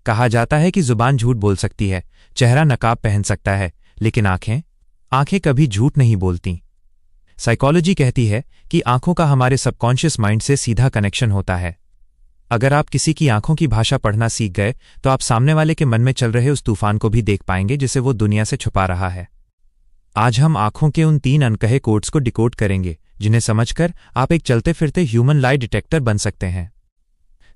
कहा जाता है कि जुबान झूठ बोल सकती है, चेहरा नकाब पहन सकता है, लेकिन आंखें कभी झूठ नहीं बोलती। साइकोलॉजी कहती है कि आंखों का हमारे सबकॉन्शियस माइंड से सीधा कनेक्शन होता है। अगर आप किसी की आंखों की भाषा पढ़ना सीख गए तो आप सामने वाले के मन में चल रहे उस तूफान को भी देख पाएंगे जिसे वो दुनिया से छुपा रहा है। आज हम आंखों के उन 3 अनकहे कोड्स को डिकोड करेंगे, जिन्हें समझकर आप एक चलते फिरते ह्यूमन लाई डिटेक्टर बन सकते हैं।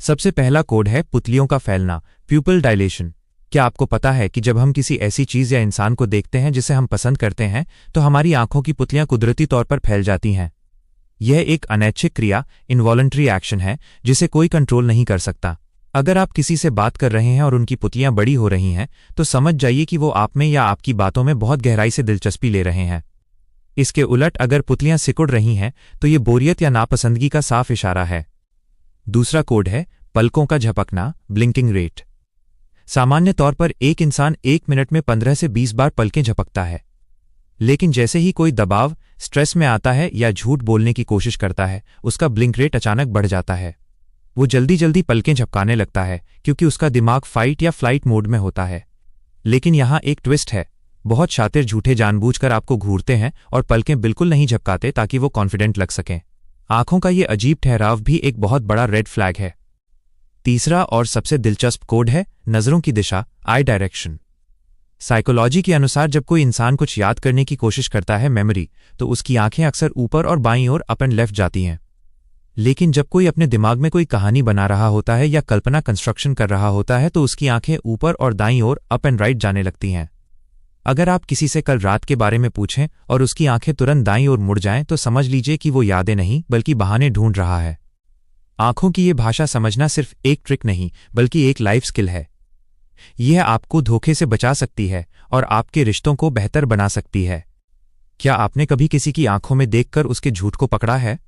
सबसे पहला कोड है पुतलियों का फैलना, प्यूपिल डायलेशन। क्या आपको पता है कि जब हम किसी ऐसी चीज या इंसान को देखते हैं जिसे हम पसंद करते हैं तो हमारी आंखों की पुतलियां कुदरती तौर पर फैल जाती हैं? यह एक अनैच्छिक क्रिया, इनवॉलंटरी एक्शन है जिसे कोई कंट्रोल नहीं कर सकता। अगर आप किसी से बात कर रहे हैं और उनकी पुतलियां बड़ी हो रही हैं तो समझ जाइए कि वो आप में या आपकी बातों में बहुत गहराई से दिलचस्पी ले रहे हैं। इसके उलट अगर पुतलियां सिकुड़ रही हैं तो ये बोरियत या नापसंदगी का साफ इशारा है। दूसरा कोड है पलकों का झपकना, ब्लिंकिंग रेट। सामान्य तौर पर एक इंसान 1 मिनट में 15 से 20 बार पलकें झपकता है, लेकिन जैसे ही कोई दबाव, स्ट्रेस में आता है या झूठ बोलने की कोशिश करता है, उसका ब्लिंक रेट अचानक बढ़ जाता है। वो जल्दी जल्दी पलकें झपकाने लगता है क्योंकि उसका दिमाग फाइट या फ्लाइट मोड में होता है। लेकिन यहाँ एक ट्विस्ट है, बहुत शातिर झूठे जानबूझकर आपको घूरते हैं और पलकें बिल्कुल नहीं झपकाते ताकि वो कॉन्फिडेंट लग सकें। आंखों का ये अजीब ठहराव भी एक बहुत बड़ा रेड फ्लैग है। तीसरा और सबसे दिलचस्प कोड है नजरों की दिशा, आई डायरेक्शन। साइकोलॉजी के अनुसार जब कोई इंसान कुछ याद करने की कोशिश करता है, मेमोरी, तो उसकी आंखें अक्सर ऊपर और बाईं ओर, अप एंड लेफ्ट जाती हैं। लेकिन जब कोई अपने दिमाग में कोई कहानी बना रहा होता है या कल्पना कंस्ट्रक्शन कर रहा होता है तो उसकी आंखें ऊपर और दाईं ओर, अप एंड राइट जाने लगती हैं। अगर आप किसी से कल रात के बारे में पूछें और उसकी आंखें तुरंत दाईं ओर मुड़ जाएं तो समझ लीजिए कि वो यादें नहीं बल्कि बहाने ढूंढ रहा है। आंखों की ये भाषा समझना सिर्फ एक ट्रिक नहीं बल्कि एक लाइफ स्किल है। यह आपको धोखे से बचा सकती है और आपके रिश्तों को बेहतर बना सकती है। क्या आपने कभी किसी की आंखों में देखकर उसके झूठ को पकड़ा है?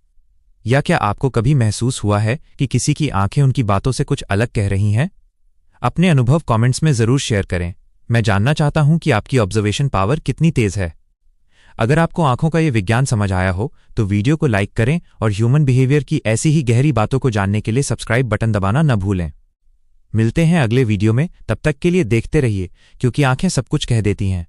या क्या आपको कभी महसूस हुआ है कि किसी की आंखें उनकी बातों से कुछ अलग कह रही हैं? अपने अनुभव कमेंट्स में जरूर शेयर करें। मैं जानना चाहता हूं कि आपकी ऑब्जर्वेशन पावर कितनी तेज है। अगर आपको आंखों का ये विज्ञान समझ आया हो तो वीडियो को लाइक करें और ह्यूमन बिहेवियर की ऐसी ही गहरी बातों को जानने के लिए सब्सक्राइब बटन दबाना न भूलें। मिलते हैं अगले वीडियो में, तब तक के लिए देखते रहिए क्योंकि आंखें सब कुछ कह देती हैं।